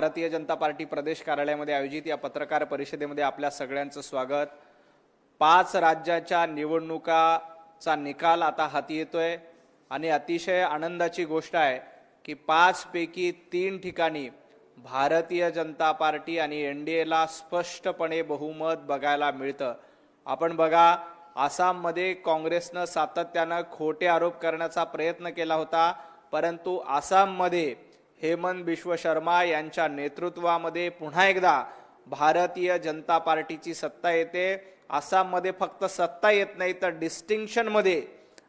Bharatiya Janata party प्रदेश कार्यालयामध्ये आयोजित या पत्रकार परिषदेमध्ये आपल्या सगळ्यांचं स्वागत। 5 राज्याच्या निवडणुकाचा निकाल आता हाती येतोय आणि अतिशय आनंदाची गोष्ट आहे की 5 पैकी 3 ठिकाणी भारतीय जनता पार्टी आणि एनडीएला स्पष्टपणे बहुमत बघायला मिळतं। आपण बघा, आसाममध्ये काँग्रेसनं सातत्यानं खोटे आरोप करण्याचा प्रयत्न केला होता, परंतु आसाममध्ये हेमंत बिश्व शर्मा यांच्या नेतृत्वामध्ये पुन्हा एकदा भारतीय जनता पार्टीची सत्ता येते। आसाममध्ये फक्त सत्ता येत नाही तर डिस्टिंक्शन मध्ये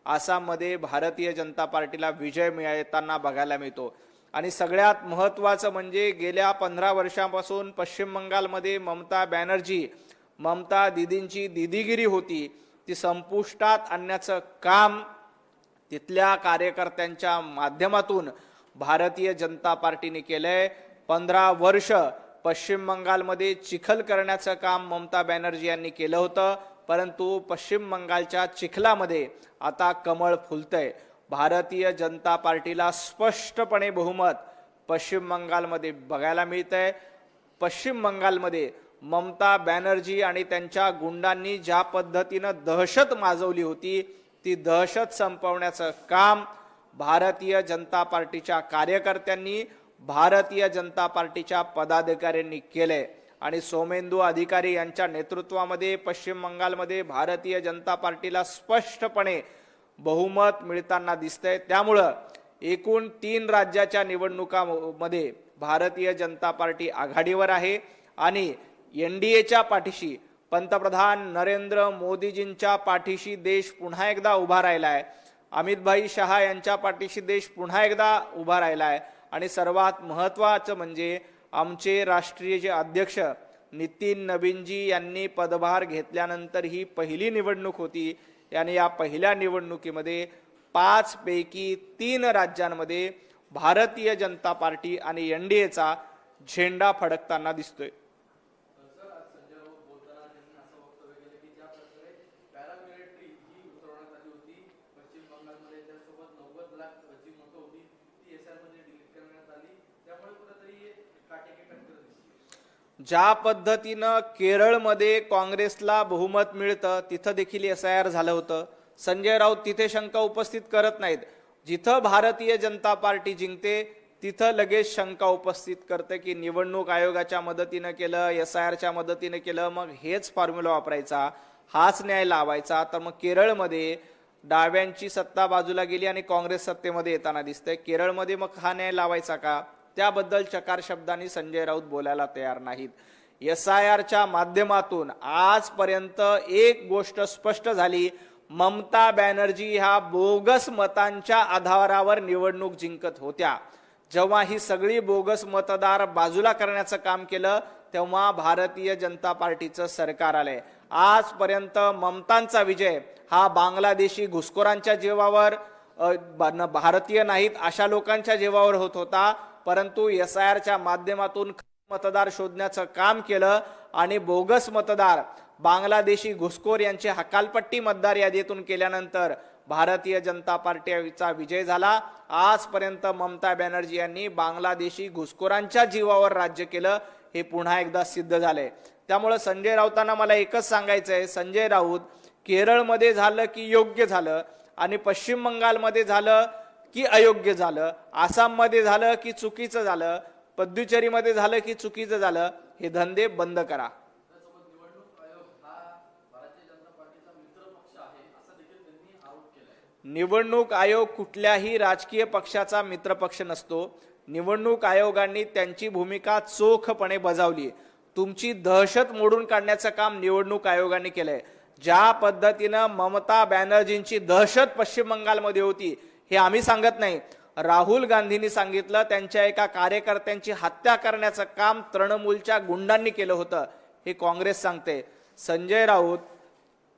आसाममध्ये भारतीय जनता पार्टीला विजय मिळताना बघायला मिळतो। आणि सगळ्यात महत्त्वाचं म्हणजे गेल्या 15 वर्षांपासून पश्चिम बंगालमध्ये ममता दीदींची दीदीगिरी होती, ती संपुष्टात आणण्याचं काम तिथल्या कार्यकर्त्यांच्या माध्यमातून भारतीय जनता पार्टीने केलंय। 15 वर्ष पश्चिम बंगालमध्ये चिखल करण्याचं काम ममता बॅनर्जी यांनी केलं होतं, परंतु पश्चिम बंगालच्या चिखलामध्ये आता कमळ फुलतंय। भारतीय जनता पार्टीला स्पष्टपणे बहुमत पश्चिम बंगालमध्ये बघायला मिळतंय। पश्चिम बंगालमध्ये ममता बॅनर्जी आणि त्यांच्या गुंडांनी ज्या पद्धतीनं दहशत माजवली होती, ती दहशत संपवण्याचं काम भारतीय जनता पार्टीच्या कार्यकर्त्यांनी, भारतीय जनता पार्टीच्या पदाधिकाऱ्यांनी केले। आणि सोमेंदू अधिकारी यांच्या नेतृत्वामध्ये पश्चिम बंगालमध्ये भारतीय जनता पार्टीला स्पष्टपणे बहुमत मिळताना दिसतंय। त्यामुळं एकूण 3 राज्याच्या निवडणुकांमध्ये भारतीय जनता पार्टी आघाडीवर आहे आणि एनडीएच्या पाठीशी, पंतप्रधान नरेंद्र मोदीजींच्या पाठीशी देश पुन्हा एकदा उभा राहिलाय। अमित भाई शहा यांच्या पाठीशी देश पुन्हा एकदा उभा राहिलाय। आणि सर्वात महत्त्वाचं म्हणजे आमचे राष्ट्रीय जे अध्यक्ष नितीन नवीनजी यांनी पदभार घेतल्यानंतर ही पहिली निवडणूक होती, आणि या पहिल्या निवडणुकीमध्ये 5 पैकी 3 राज्यांमध्ये भारतीय जनता पार्टी आणि एनडीएचा झेंडा फडकताना दिसतोय। ज्या पद्धतीनं केरळमध्ये काँग्रेसला बहुमत मिळतं तिथं देखील एसआयआर झालं होतं। संजय राऊत तिथे शंका उपस्थित करत नाहीत, जिथं भारतीय जनता पार्टी जिंकते तिथं लगेच शंका उपस्थित करते की निवडणूक आयोगाच्या मदतीनं केलं, एसआयआरच्या मदतीनं केलं, मग हेच फॉर्म्युला वापरायचा, हाच न्याय लावायचा। तर मग केरळमध्ये डाव्यांची सत्ता बाजूला गेली आणि काँग्रेस सत्तेमध्ये येताना दिसतंय, केरळमध्ये मग हा न्याय लावायचा का? त्याबद्दल चकार शब्दांनी संजय राऊत बोलायला तयार नाहीत। एसआयआरच्या माध्यमातून आजपर्यंत एक गोष्ट स्पष्ट झाली, ममता बॅनर्जी ह्या बोगस मतांच्या आधारावर निवडणूक जिंकत होत्या। जेव्हा ही सगळी बोगस मतदार बाजूला करण्याचं काम केलं तेव्हा भारतीय जनता पार्टीचं सरकार आलंय। आजपर्यंत ममतांचा विजय हा बांगलादेशी घुसखोरांच्या जीवावर, भारतीय नाहीत अशा लोकांच्या जीवावर होत होता, परंतु एसआयआरच्या माध्यमातून मतदार शोधण्याचं काम केलं आणि बोगस मतदार बांगलादेशी घुसखोर यांची हकालपट्टी मतदार यादीतून केल्यानंतर भारतीय जनता पार्टीचा विजय झाला। आजपर्यंत ममता बॅनर्जी यांनी बांगलादेशी घुसखोरांच्या जीवावर राज्य केलं, हे पुन्हा एकदा सिद्ध झालंय। त्यामुळे संजय राऊतांना मला एकच सांगायचंय, संजय राऊत, केरळमध्ये झालं की योग्य झालं आणि पश्चिम बंगालमध्ये झालं की अयोग्य झालं, आसाममध्ये झालं की चुकीचं झालं, पुदुच्चेरीमध्ये झालं की चुकीचं झालं, हे धंदे बंद करा। निवडणूक आयोग कुठल्याही राजकीय पक्षाचा मित्रपक्ष नसतो। निवडणूक आयोगाने त्यांची भूमिका चोखपणे बजावली। तुमची दहशत मोडून काढण्याचं काम निवडणूक आयोगाने केलंय। ज्या पद्धतीनं ममता बॅनर्जींची दहशत पश्चिम बंगालमध्ये होती हे आम्ही सांगत नाही, राहुल गांधींनी सांगितलं, त्यांच्या एका कार्यकर्त्यांची हत्या करण्याचं काम तृणमूलच्या गुंडांनी केलं होतं, हे काँग्रेस सांगते। संजय राऊत,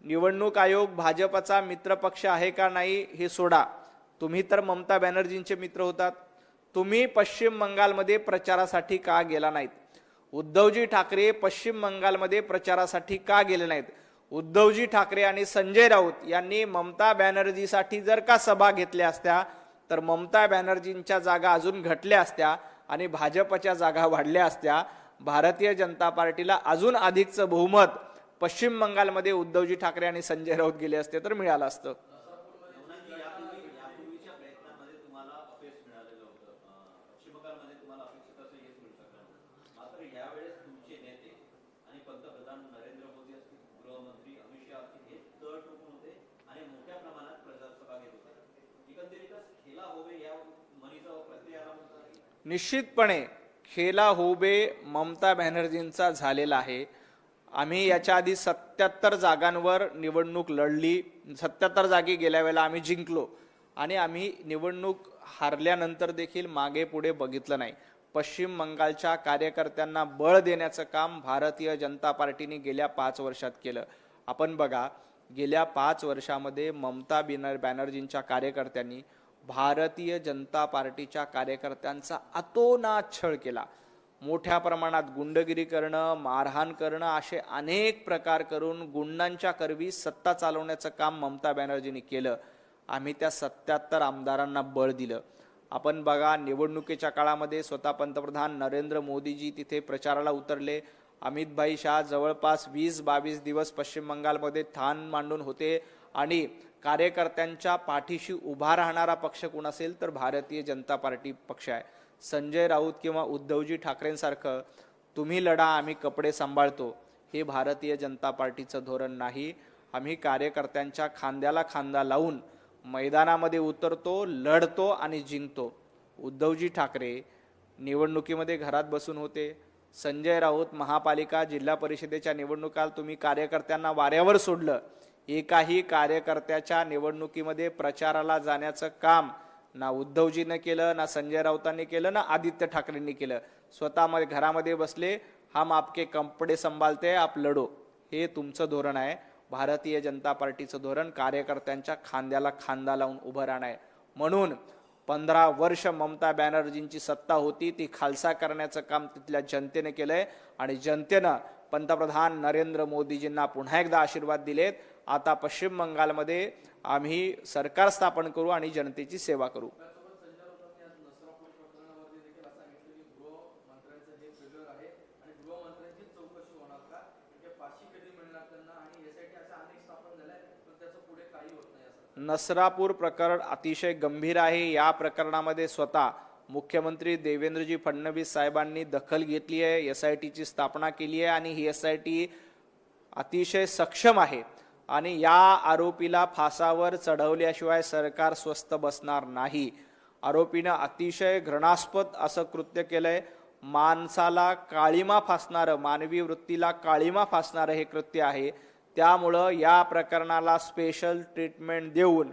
निवडणूक आयोग भाजपचा मित्रपक्ष आहे का नाही हे सोडा, तुम्ही तर ममता बॅनर्जींचे मित्र होतात। तुम्ही पश्चिम बंगालमध्ये प्रचारासाठी का गेला नाहीत? उद्धवजी ठाकरे पश्चिम बंगालमध्ये प्रचारासाठी का गेले नाहीत? उद्धवजी ठाकरे आणि संजय राऊत यांनी ममता बॅनर्जीसाठी जर का सभा घेतल्या असत्या तर ममता बॅनर्जींच्या जागा अजून घटल्या असत्या आणि भाजपच्या जागा वाढल्या असत्या, भारतीय जनता पार्टीला अजून अधिकचं बहुमत पश्चिम बंगालमध्ये उद्धवजी ठाकरे आणि संजय राऊत गेले असते तर मिळालं असतं. निश्चितपणे खेला होबे ममता बॅनर्जींचा झालेला आहे. आम्ही याच्या आधी 77 जागांवर निवडणूक लढली, 77 जागी गेल्या वेळेला आम्ही जिंकलो आणि आम्ही निवडणूक हारल्यानंतर देखील मागे पुढे बघितलं नाही. पश्चिम बंगालच्या कार्यकर्त्यांना बळ देण्याचं काम भारतीय जनता पार्टीने गेल्या 5 वर्षात केलं. आपण बघा, गेल्या 5 वर्षामध्ये ममता बॅनर्जींच्या कार्यकर्त्यांनी भारतीय जनता पार्टीच्या कार्यकर्त्यांचा अतोनात छळ केला. मोठ्या प्रमाणात गुंडगिरी करणं, मारहाण करणं असे अनेक प्रकार करून गुंडांच्या करवी सत्ता चालवण्याचं काम ममता बॅनर्जींनी केलं. आम्ही त्या 77 आमदारांना बळ दिलं. आपण बघा, निवडणुकीच्या काळामध्ये स्वतः पंतप्रधान नरेंद्र मोदीजी तिथे प्रचाराला उतरले. अमित भाई शाह जवळपास 20-22 दिवस पश्चिम बंगालमध्ये ठाण मांडून होते आणि कार्यकर्त्यांच्या पाठीशी उभा राहणारा पक्ष कोण असेल तर भारतीय जनता पार्टी पक्ष आहे. संजय राऊत किंवा उद्धवजी ठाकरेंसारखं तुम्ही लढा आम्ही कपडे सांभाळतो हे भारतीय जनता पार्टीचं धोरण नाही. आम्ही कार्यकर्त्यांच्या खांद्याला खांदा लावून मैदानामध्ये उतरतो, लढतो आणि जिंकतो. उद्धवजी ठाकरे निवडणुकीमध्ये घरात बसून होते. संजय राऊत महापालिका जिल्हा परिषदेच्या निवडणुकाल तुम्ही कार्यकर्त्यांना वाऱ्यावर सोडलं. एकाही कार्यकर्त्याच्या निवडणुकीमध्ये प्रचाराला जाण्याचं काम ना उद्धवजीनं केलं, ना संजय राऊतांनी केलं, ना आदित्य ठाकरेंनी केलं. स्वतः घरामध्ये बसले, हम आपके कपडे संभालते आप लढो, हे तुमचं धोरण आहे. भारतीय जनता पार्टीचं धोरण कार्यकर्त्यांच्या खांद्याला खांदा लावून उभं राहणं आहे. म्हणून 15 वर्ष ममता बॅनर्जींची सत्ता होती, ती खालसा करण्याचं काम तिथल्या जनतेने केलंय आणि जनतेनं पंतप्रधान नरेंद्र मोदीजींना पुन्हा एकदा आशीर्वाद दिलेत. आता पश्चिम बंगालमध्ये आम्ही सरकार स्थापन करू आणि जनतेची सेवा करू. नसरापूर प्रकरण अतिशय गंभीर आहे. या प्रकरणामध्ये स्वतः मुख्यमंत्री देवेंद्रजी फडणवीस साहेबांनी दखल घेतली आहे, SITची स्थापना केली आहे आणि ही SIT अतिशय सक्षम आहे आणि या आरोपीला फासावर चढवल्याशिवाय सरकार स्वस्थ बसणार नाही. आरोपीनं अतिशय घृणास्पद असं कृत्य केलंय. माणसाला काळीमा फासणारं, मानवी वृत्तीला काळीमा फासणारं हे कृत्य आहे. त्यामुळं या प्रकरणाला स्पेशल ट्रीटमेंट देऊन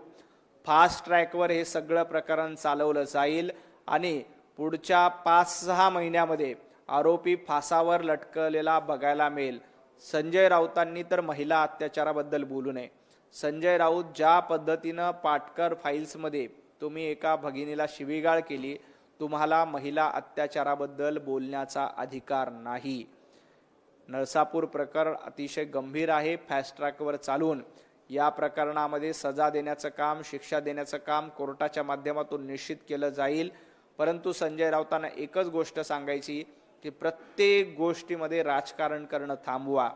फास्ट ट्रॅकवर हे सगळं प्रकरण चालवलं जाईल आणि पुढच्या 5-6 महिन्यामध्ये आरोपी फासावर लटकलेला बघायला मिळेल. संजय राऊतांनी तर महिला अत्याचाराबद्दल बोलू नये. संजय राऊत ज्या पद्धतीनं पाटकर फाईल्समध्ये तुम्ही एका भगिनीला शिवीगाळ केली, तुम्हाला महिला अत्याचाराबद्दल बोलण्याचा अधिकार नाही. नरसापूर प्रकरण अतिशय गंभीर आहे. फास्ट ट्रॅकवर चालून या प्रकरणामध्ये सजा देण्याचं काम, शिक्षा देण्याचं काम कोर्टाच्या माध्यमातून निश्चित केलं जाईल. परंतु संजय राऊतांना एकच गोष्ट सांगायची की प्रत्येक गोष्टीमध्ये राजकारण करणं थांबवा.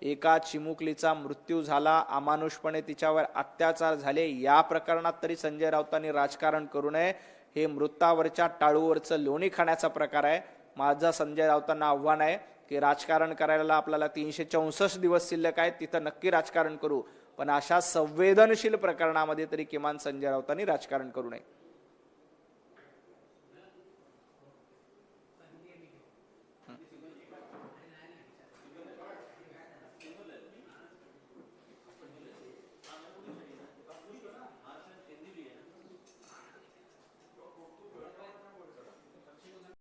एका चिमुकलीचा मृत्यू झाला, अमानुषपणे तिच्यावर अत्याचार झाले, या प्रकरणात तरी संजय राऊतांनी राजकारण करू नये. हे मृतावरच्या टाळूवरचं लोणी खाण्याचा प्रकार आहे. माझं संजय राऊतांना आव्हान आहे की राजकारण करायला आपल्याला 364 दिवस शिल्लक आहेत, तिथं नक्की राजकारण करू, पण अशा संवेदनशील प्रकरणामध्ये तरी किमान संजय राऊतांनी राजकारण करू नये.